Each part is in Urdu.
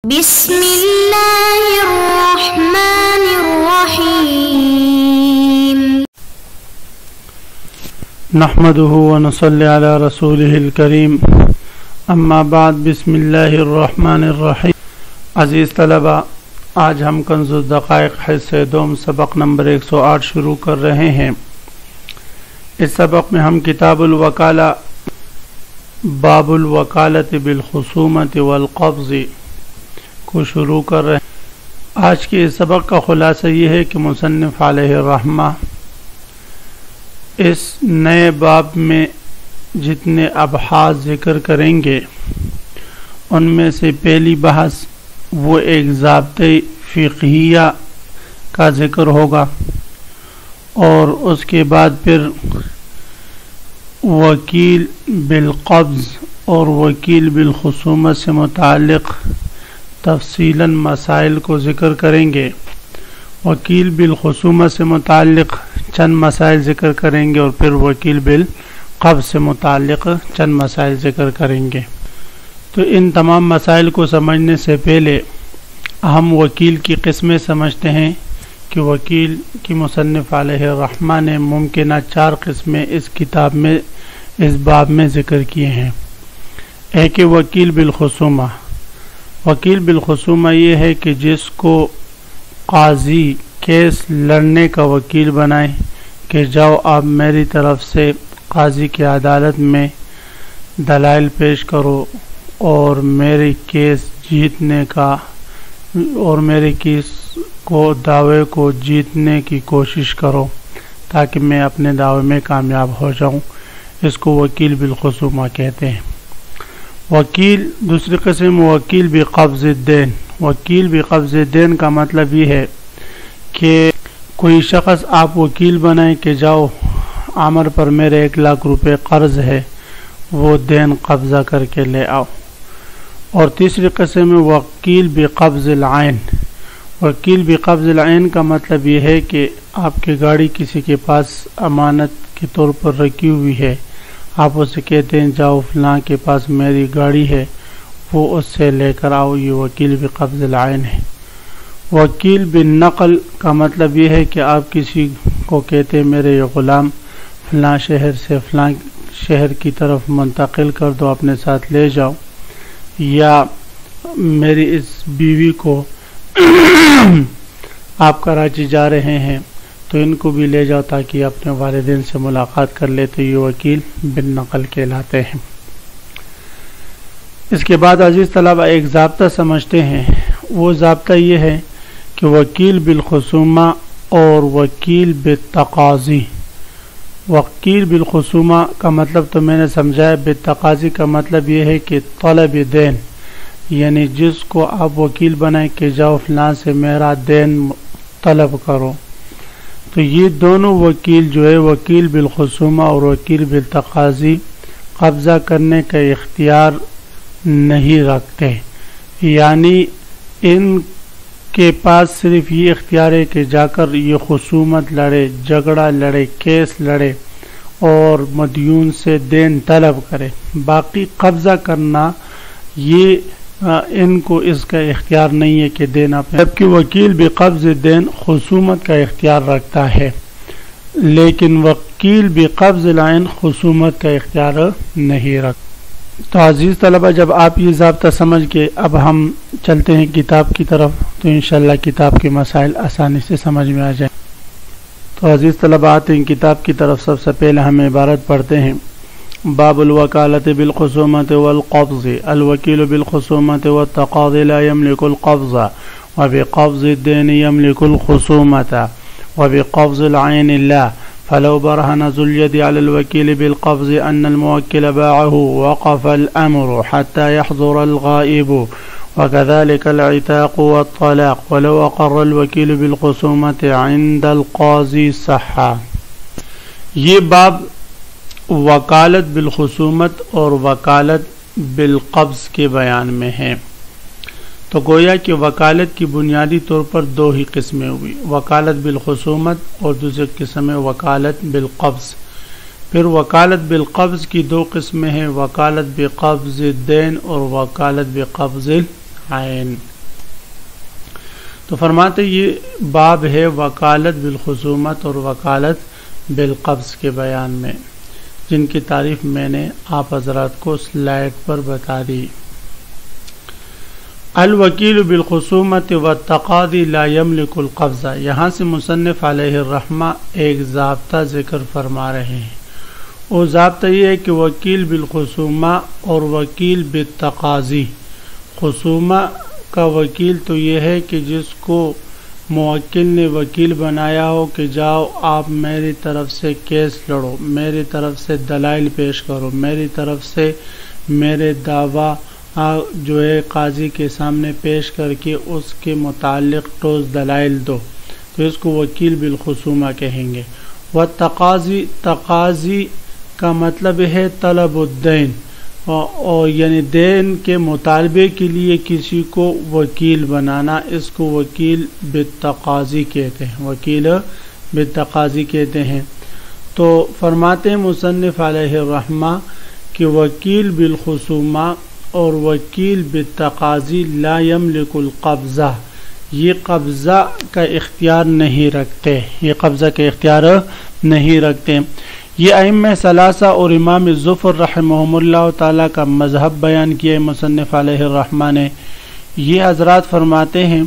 بسم اللہ الرحمن الرحیم نحمده ونصلي على رسوله الكريم اما بعد بسم اللہ الرحمن الرحیم. عزیز طلبہ، آج ہم کنز الدقائق حصہ دوم سبق نمبر 108 شروع کر رہے ہیں. اس سبق میں ہم کتاب الوکالہ باب الوکالت بالخصومت والقبض کو شروع کر رہے ہیں. آج کے اس سبق کا خلاصہ یہ ہے کہ مصنف علیہ الرحمہ اس نئے باب میں جتنے ابحاث ذکر کریں گے ان میں سے پہلی بحث وہ ایک ضابطۂ فقہیہ کا ذکر ہوگا، اور اس کے بعد پھر وکیل بالقبض اور وکیل بالخصومت سے متعلق تفصیلاً مسائل کو ذکر کریں گے. وکیل بالخصومت سے متعلق چند مسائل ذکر کریں گے اور پھر وکیل بالقبض سے متعلق چند مسائل ذکر کریں گے. تو ان تمام مسائل کو سمجھنے سے پہلے ہم وکیل کی قسمیں سمجھتے ہیں کہ وکیل کی مصنف علیہ الرحمہ نے ممکنہ 4 قسمیں اس کتاب میں اس باب میں ذکر کیے ہیں. ایک وکیل بالخصومہ. وکیل بالخصومہ یہ ہے کہ جس کو قاضی کیس لڑنے کا وکیل بنائے کہ جاؤ آپ میری طرف سے قاضی کی عدالت میں دلائل پیش کرو اور میری کیس جیتنے کا اور میرے کیس کو دعوے کو جیتنے کی کوشش کرو تاکہ میں اپنے دعوے میں کامیاب ہو جاؤں. اس کو وکیل بالخصومہ کہتے ہیں. وکیل دوسری قسم وکیل بقبض الدین. وکیل بقبض الدین کا مطلب یہ ہے کہ کوئی شخص آپ وکیل بنائیں کہ جاؤ عامر پر میرے 1 لاکھ روپے قرض ہے، وہ دین قبضہ کر کے لے آؤ. اور تیسری قسم وکیل بقبض العین. وکیل بقبض العین کا مطلب یہ ہے کہ آپ کی گاڑی کسی کے پاس امانت کے طور پر رکھی ہوئی ہے، آپ اسے کہتے ہیں جاؤ فلاں کے پاس میری گاڑی ہے، وہ اس سے لے کر آؤ. یہ وکیل بقبض العین ہے. وکیل بالنقل کا مطلب یہ ہے کہ آپ کسی کو کہتے ہیں میرے یہ غلام فلاں شہر سے فلاں شہر کی طرف منتقل کر دو، اپنے ساتھ لے جاؤ، یا میری اس بیوی کو آپ کراچی جا رہے ہیں تو ان کو بھی لے جاؤ تاکہ اپنے والدین سے ملاقات کر لیتے. یہ وکیل بالنقل کہلاتے ہیں. اس کے بعد عزیز طلبہ ایک ضابطہ سمجھتے ہیں. وہ ضابطہ یہ ہے کہ وکیل بالخصومہ اور وکیل بالتقاضی. وکیل بالخصومہ کا مطلب تو میں نے سمجھایا. بالتقاضی کا مطلب یہ ہے کہ طلب دین، یعنی جس کو آپ وکیل بنائیں کہ جاؤ فلاں سے میرا دین طلب کرو. تو یہ دونوں وکیل جو ہے وکیل بالخصومہ اور وکیل بالتقاضی قبضہ کرنے کا اختیار نہیں رکھتے، یعنی ان کے پاس صرف یہ اختیار ہے کہ جا کر یہ خصومت لڑے، جھگڑا لڑے، کیس لڑے اور مدیون سے دین طلب کرے. باقی قبضہ کرنا یہ ان کو اس کا اختیار نہیں ہے کہ دینا پہ، جبکہ وکیل بقبض الدین خصومت کا اختیار رکھتا ہے، لیکن وکیل بقبض العین خصومت کا اختیار نہیں رکھتا. تو عزیز طلبہ جب آپ یہ ضابطہ سمجھ کے اب ہم چلتے ہیں کتاب کی طرف تو انشاءاللہ کتاب کے مسائل آسانی سے سمجھ میں آ جائیں. تو عزیز طلبہ آتے ہیں کتاب کی طرف. سب سے پہلے ہم عبارت پڑھتے ہیں. باب الوکالت بالخصومت والقبض. الوکیل بالخصومت والتقاضی لا يملك القبض وبقبض الدين يملك الخصومة وبقبض العين لا. فلو برهن ذو اليد على الوكيل بالقبض أن الموكل باعه وقف الأمر حتى يحضر الغائب، وكذلك العتاق والطلاق. ولو أقر الوكيل بالخصومة عند القاضي صح. یہ باب وکالت بالخصومت اور وکالت بالقبض کے بیان میں ہے. تو گویا کہ وکالت کی بنیادی طور پر 2 ہی قسمیں ہوئی، وکالت بالخصومت اور دوسری قسم ہے وکالت بالقبض. پھر وکالت بالقبض کی 2 قسمیں ہیں، وکالت بقبض الدین اور وکالت بقبض عین۔ تو فرماتے یہ باب ہے وکالت بالخصومت اور وکالت بالقبض کے بیان میں، جن کی تعریف میں نے آپ حضرات کو سلائیڈ پر بتا دی۔ الوکیل بالخصومت والتقاضی لا یملک القبض، یہاں سے مصنف علیہ الرحمہ ایک ضابطہ ذکر فرما رہے ہیں۔ وہ ضابطہ یہ ہے کہ وکیل بالخصومہ اور وکیل بالتقاضی، خصومہ کا وکیل تو یہ ہے کہ جس کو موکل نے وکیل بنایا ہو کہ جاؤ آپ میری طرف سے کیس لڑو، میری طرف سے دلائل پیش کرو، میری طرف سے میرے دعویٰ جو ہے قاضی کے سامنے پیش کر کے اس کے متعلق ٹھوس دلائل دو، تو اس کو وکیل بالخصومہ کہیں گے۔ والتقاضی، تقاضی کا مطلب ہے طلب الدین، اور یعنی دین کے مطالبے کے لیے کسی کو وکیل بنانا، اس کو وکیل بالتقاضی کہتے ہیں، وکیل بالتقاضی کہتے ہیں۔ تو فرماتے ہیں مصنف علیہ الرحمہ کہ وکیل بالخصومہ اور وکیل بالتقاضی لا یملک القبضہ، یہ قبضہ کا اختیار نہیں رکھتے، یہ قبضہ کا اختیار نہیں رکھتے۔ یہ ائمہ ثلاثہ اور امام ظفر رحمہم اللہ تعالیٰ کا مذہب بیان کیا ہے مصنف علیہ الرحمہ نے۔ یہ حضرات فرماتے ہیں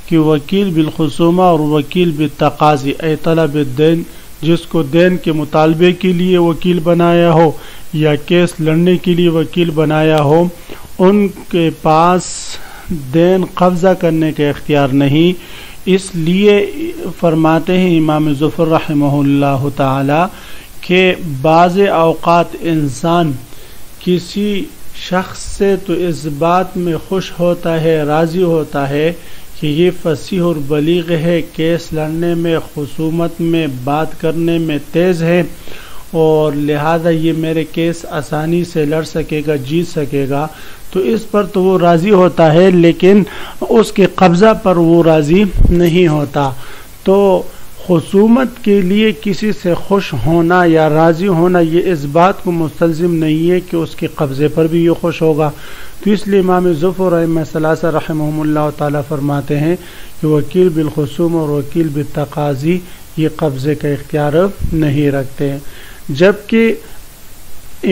کہ وکیل بالخصومہ اور وکیل بالتقاضی اے طلب الدین، جس کو دین کے مطالبے کے لیے وکیل بنایا ہو یا کیس لڑنے کے لیے وکیل بنایا ہو، ان کے پاس دین قبضہ کرنے کا اختیار نہیں۔ اس لیے فرماتے ہیں امام ظفر رحمہ اللہ تعالی کہ بعض اوقات انسان کسی شخص سے تو اس بات میں خوش ہوتا ہے، راضی ہوتا ہے کہ یہ فصیح اور بلیغ ہے، کیس لڑنے میں، خصومت میں، بات کرنے میں تیز ہے، اور لہذا یہ میرے کیس آسانی سے لڑ سکے گا، جیت سکے گا، تو اس پر تو وہ راضی ہوتا ہے، لیکن اس کے قبضہ پر وہ راضی نہیں ہوتا۔ تو خصومت کے لیے کسی سے خوش ہونا یا راضی ہونا یہ اس بات کو مستلزم نہیں ہے کہ اس کے قبضے پر بھی یہ خوش ہوگا۔ تو اس لیے امام ظفر ائمہ ثلاثہ رحمہم اللہ تعالیٰ فرماتے ہیں کہ وکیل بالخصوم اور وکیل بالتقاضی یہ قبضے کا اختیار نہیں رکھتے، جبکہ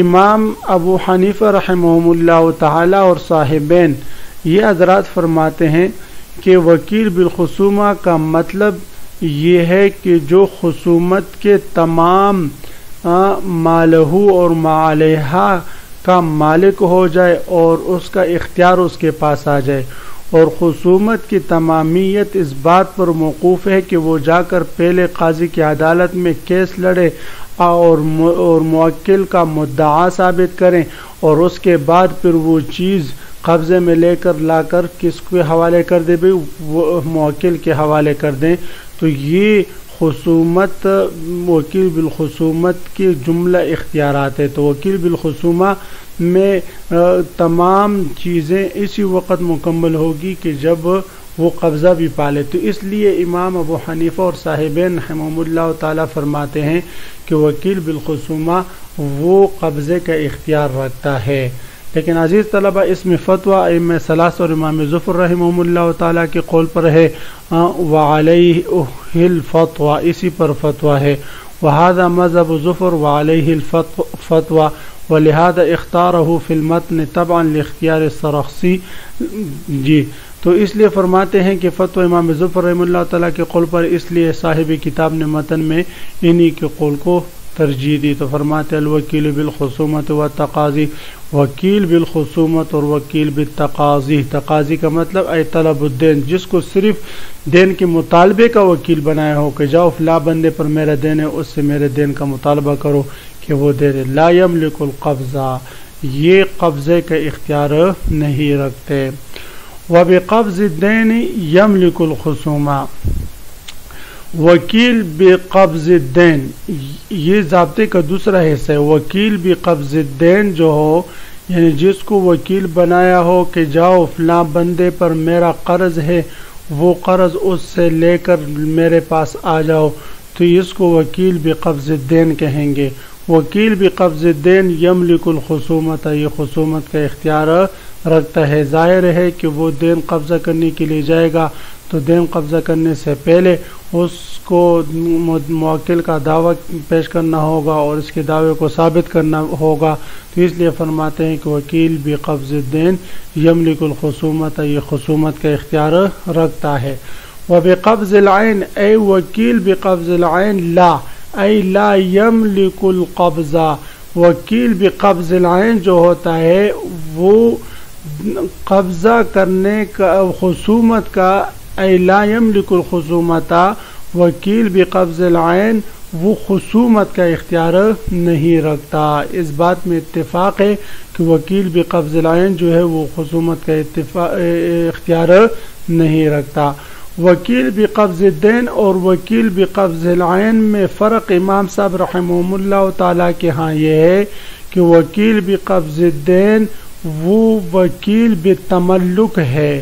امام ابو حنیفہ رحمہم اللہ تعالیٰ اور صاحبین یہ حضرات فرماتے ہیں کہ وکیل بالخصومہ کا مطلب یہ ہے کہ جو خصومت کے تمام مالہ اور مالیہا کا مالک ہو جائے اور اس کا اختیار اس کے پاس آ جائے، اور خصومت کی تمامیت اس بات پر موقوف ہے کہ وہ جا کر پہلے قاضی کی عدالت میں کیس لڑے اور موکل کا مدعا ثابت کریں، اور اس کے بعد پھر وہ چیز قبضے میں لے کر لا کر کس کے حوالے کر دے، بھئی وہ موکل کے حوالے کر دیں۔ تو یہ خصومت وکیل بالخصومت کے جملہ اختیارات ہے۔ تو وکیل بالخصومہ میں تمام چیزیں اسی وقت مکمل ہوگی کہ جب وہ قبضہ بھی پالے۔ تو اس لیے امام ابو حنیفہ اور صاحبین رحمہم اللہ تعالیٰ فرماتے ہیں کہ وکیل بالخصومہ وہ قبضے کا اختیار رکھتا ہے۔ لیکن عزیز طلبہ، اس میں فتویٰ ائمہ ثلاثہ اور امام ظفر رحمہم اللہ تعالیٰ کے قول پر ہے، وعلیہ الفتویٰ، اسی پر فتویٰ ہے، وہذا مذہب ظفر وعلیہ الفتویٰ ولہذا اختارہ فی المتن طبعا لاختیار السرخسی۔ جی، تو اس لیے فرماتے ہیں کہ فتویٰ امام ظفر رحمہ اللہ تعالیٰ کے قول پر اس لیے صاحب کتاب نے متن میں انہی کے قول کو ترجیح دی۔ تو فرماتے الوکیل بالخصومت والتقاضی، وکیل بالخصومت اور وکیل بالتقاضی، تقاضی کا مطلب اے طلب الدین، جس کو صرف دین کے مطالبے کا وکیل بنایا ہو کہ جاؤ فلاں بندے پر میرا دین ہے، اس سے میرے دین کا مطالبہ کرو کہ وہ دے دے۔ لا یملک القبضہ، یہ قبضے کا اختیار نہیں رکھتے۔ وبقبض الدین یملک الخصومہ، وکیل بقبض الدین، یہ ضابطے کا دوسرا حصہ ہے۔ وکیل بقبض الدین جو ہو، یعنی جس کو وکیل بنایا ہو کہ جاؤ فلاں بندے پر میرا قرض ہے، وہ قرض اس سے لے کر میرے پاس آ جاؤ، تو اس کو وکیل بقبض الدین کہیں گے۔ وکیل بقبض الدین یملک الخصومت، یہ خصومت کا اختیار رکھتا ہے۔ ظاہر ہے کہ وہ دین قبضہ کرنے کے لیے جائے گا تو دین قبضہ کرنے سے پہلے اس کو موکل کا دعویٰ پیش کرنا ہوگا اور اس کے دعوے کو ثابت کرنا ہوگا، تو اس لیے فرماتے ہیں کہ وکیل بقبض الدین یملک الخصومت، یہ خصومت کا اختیار رکھتا ہے۔ وبقبض العین اے وکیل بقبض العین لا اے لا یملک القبضہ، وکیل بقبض العین جو ہوتا ہے وہ قبضہ کرنے کا خصومت کا، اے لا یملک الخصومت، وکیل بقبض العین وہ خصومت کا اختیار نہیں رکھتا۔ اس بات میں اتفاق ہے کہ وکیل بقبض العین جو ہے وہ خصومت کا اختیار نہیں رکھتا۔ وکیل بقبض الدین اور وکیل بقبض العین میں فرق امام صاحب رحمہ اللہ تعالیٰ کے ہاں یہ ہے کہ وکیل بقبض الدین وہ وکیل بتملک ہے۔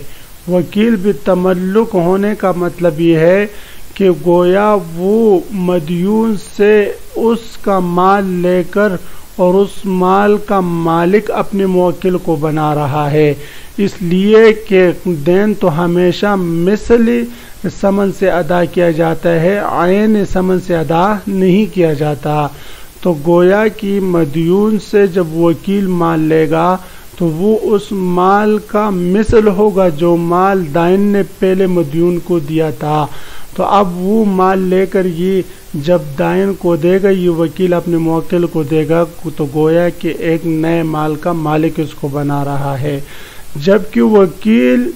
وکیل بتملک ہونے کا مطلب یہ ہے کہ گویا وہ مدیون سے اس کا مال لے کر اور اس مال کا مالک اپنے موکل کو بنا رہا ہے، اس لیے کہ دین تو ہمیشہ مثلی ثمن سے ادا کیا جاتا ہے، عین ثمن سے ادا نہیں کیا جاتا۔ تو گویا کہ مدیون سے جب وکیل مال لے گا تو وہ اس مال کا مثل ہوگا جو مال دائن نے پہلے مدیون کو دیا تھا، تو اب وہ مال لے کر یہ جب دائن کو دے گا، یہ وکیل اپنے موکل کو دے گا، تو گویا کہ ایک نئے مال کا مالک اس کو بنا رہا ہے۔ جبکہ وکیل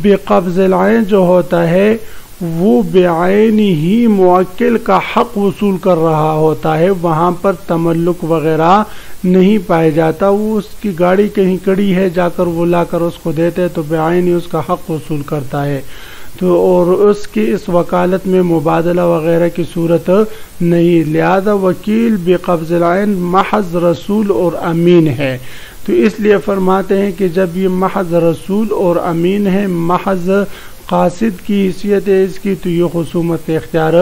بقبض العین جو ہوتا ہے وہ بعین ہی موکل کا حق وصول کر رہا ہوتا ہے، وہاں پر تملک وغیرہ نہیں پایا جاتا۔ وہ اس کی گاڑی کہیں کڑی ہے، جا کر وہ لا کر اس کو دیتے ہیں تو بعین ہی اس کا حق وصول کرتا ہے، تو اور اس کی اس وکالت میں مبادلہ وغیرہ کی صورت نہیں، لہذا وکیل بقبض العین محض رسول اور امین ہے۔ تو اس لیے فرماتے ہیں کہ جب یہ محض رسول اور امین ہے، محض قاصد کی حیثیت ہے اس کی، تو یہ خصومت اختیار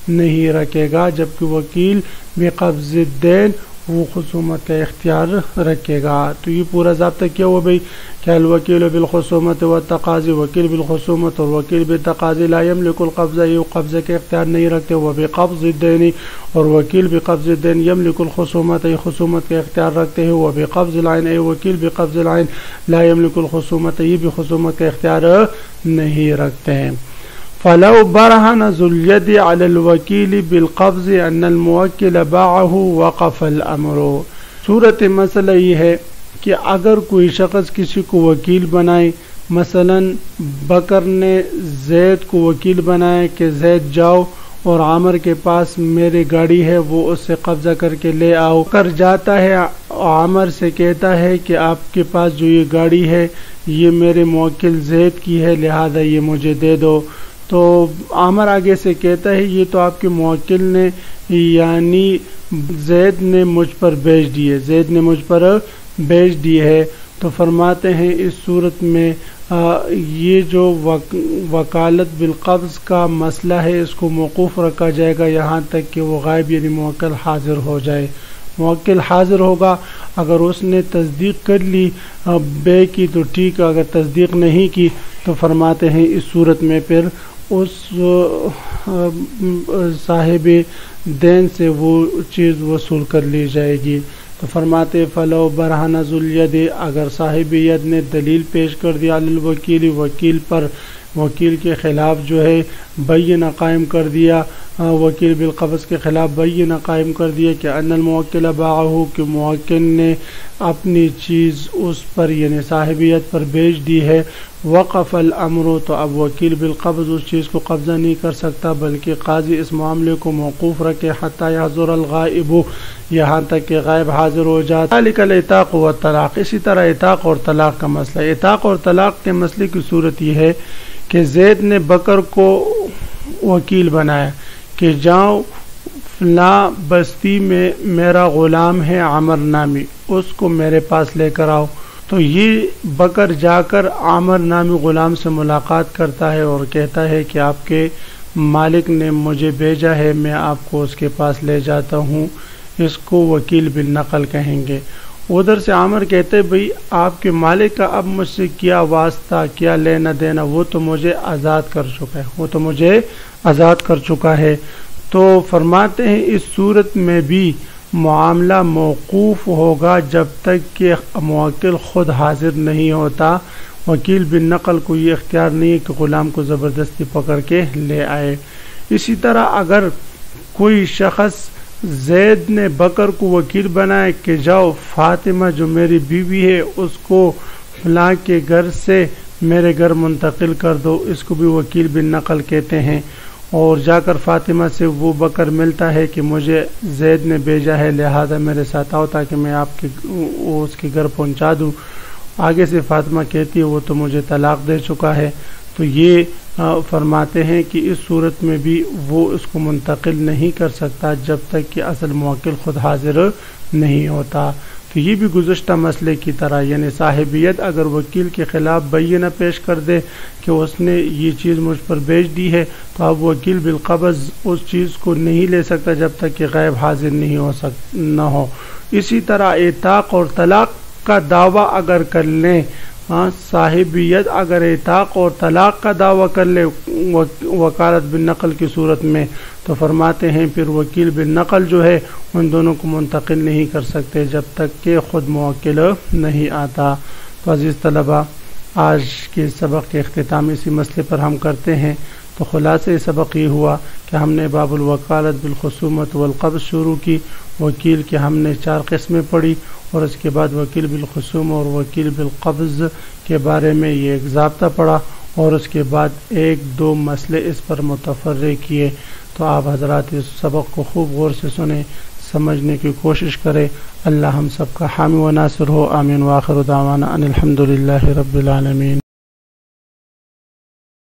نہیں رکھے گا، جبکہ وکیل بقبض الدین وہ خصومت کا اختیار رکھے گا۔ تو یہ پورا ضابطہ کیا ہوا بھائی کہ الوکیل بالخصومت والتقاضی، وکیل بالخصومت اور وکیل بالتقاضی لا یملک القبضہ، یہ قبضے کے اختیار نہیں رکھتے، وبقبض الدین اور وکیل بقبض الدین یملک الخصومت، یہ خصومت کا اختیار رکھتے ہیں، وبقبض العین اے وکیل بقبض العین لا یملک الخصومت، یہ بھی خصومت کا اختیار نہیں رکھتے ہیں۔ فلو برهن ذو اليد على الوکیل بالقبض ان الموکل باعه وقف الامر۔ صورت مسئلہ یہ ہے کہ اگر کوئی شخص کسی کو وکیل بنائے، مثلا بکر نے زید کو وکیل بنایا کہ زید جاؤ اور عامر کے پاس میری گاڑی ہے، وہ اس سے قبضہ کر کے لے آؤ۔ بکر جاتا ہے، عامر سے کہتا ہے کہ آپ کے پاس جو یہ گاڑی ہے یہ میرے موکل زید کی ہے، لہذا یہ مجھے دے دو۔ تو عامر آگے سے کہتا ہے یہ تو آپ کے موکل نے یعنی زید نے مجھ پر بیچ دیے، زید نے مجھ پر بیچ دی ہے۔ تو فرماتے ہیں اس صورت میں یہ جو وکالت بالقبض کا مسئلہ ہے اس کو موقوف رکھا جائے گا یہاں تک کہ وہ غائب یعنی موکل حاضر ہو جائے۔ موکل حاضر ہوگا، اگر اس نے تصدیق کر لی بے کی تو ٹھیک، اگر تصدیق نہیں کی تو فرماتے ہیں اس صورت میں پھر اس صاحب دین سے وہ چیز وصول کر لی جائے گی۔ تو فرماتے فلو برہنہ ذو الید، اگر صاحب ید نے دلیل پیش کر دیا علی الوکیل، وکیل پر، وکیل کے خلاف جو ہے بینہ قائم کر دیا، وکیل بالقبض کے خلاف بینہ قائم کر دیا کہ ان الموکل باعہ، کہ موکل نے اپنی چیز اس پر یعنی صاحبیت پر بیچ دی ہے، وقف الامر، تو اب وکیل بالقبض اس چیز کو قبضہ نہیں کر سکتا بلکہ قاضی اس معاملے کو موقوف رکھے حتی یحضر الغائب، یہاں تک کہ غائب حاضر ہو جاتا۔ ذالک العتاق والطلاق، اسی طرح عتاق اور طلاق کا مسئلہ، عتاق اور طلاق کے مسئلے کی صورت یہ ہے کہ زید نے بکر کو وکیل بنایا کہ جاؤ فلاں بستی میں میرا غلام ہے عامر نامی، اس کو میرے پاس لے کر آؤ۔ تو یہ بکر جا کر عامر نامی غلام سے ملاقات کرتا ہے اور کہتا ہے کہ آپ کے مالک نے مجھے بھیجا ہے، میں آپ کو اس کے پاس لے جاتا ہوں، اس کو وکیل بالنقل کہیں گے۔ ادھر سے عامر کہتے بھئی آپ کے مالک کا اب مجھ سے کیا واسطہ، کیا لینا دینا، وہ تو مجھے آزاد کر چکا ہے، تو فرماتے ہیں اس صورت میں بھی معاملہ موقوف ہوگا جب تک کہ موکل خود حاضر نہیں ہوتا۔ وکیل بالنقل کو یہ اختیار نہیں ہے کہ غلام کو زبردستی پکڑ کے لے آئے۔ اسی طرح اگر کوئی شخص زید نے بکر کو وکیل بنائے کہ جاؤ فاطمہ جو میری بیوی ہے اس کو فلاں کے گھر سے میرے گھر منتقل کر دو، اس کو بھی وکیل بالنقل کہتے ہیں، اور جا کر فاطمہ سے وہ بکر ملتا ہے کہ مجھے زید نے بھیجا ہے لہذا میرے ساتھ آؤ تاکہ میں آپ کے اس کے گھر پہنچا دوں۔ آگے سے فاطمہ کہتی ہے وہ تو مجھے طلاق دے چکا ہے، تو یہ فرماتے ہیں کہ اس صورت میں بھی وہ اس کو منتقل نہیں کر سکتا جب تک کہ اصل موکل خود حاضر نہیں ہوتا۔ تو یہ بھی گزشتہ مسئلے کی طرح، یعنی صاحبیت اگر وکیل کے خلاف بینہ پیش کر دے کہ اس نے یہ چیز مجھ پر بیچ دی ہے، تو اب وکیل بالقبض اس چیز کو نہیں لے سکتا جب تک کہ غائب حاضر نہ ہو۔ اسی طرح اعتاق اور طلاق کا دعویٰ اگر کر لیں، صاحبیت اگر اعتاق اور طلاق کا دعویٰ کر لے وکالت بالنقل کی صورت میں، تو فرماتے ہیں پھر وکیل بالنقل جو ہے ان دونوں کو منتقل نہیں کر سکتے جب تک کہ خود موکل نہیں آتا۔ تو عزیز طلبہ، آج کے سبق کے اختتام اسی مسئلے پر ہم کرتے ہیں۔ تو خلاصہ سبق یہ ہوا کہ ہم نے باب الوکالت بالخصومت والقبض شروع کی، وکیل کے ہم نے 4 قسمیں پڑھی، اور اس کے بعد وکیل بالخصوم اور وکیل بالقبض کے بارے میں یہ ایک ضابطہ پڑھا، اور اس کے بعد 1-2 مسئلے اس پر متفرع کیے۔ تو آپ حضرات اس سبق کو خوب غور سے سنیں، سمجھنے کی کوشش کریں۔ اللہ ہم سب کا حامی و ناصر ہو، آمین۔ وآخر دعوانا ان الحمد للہ رب العالمین۔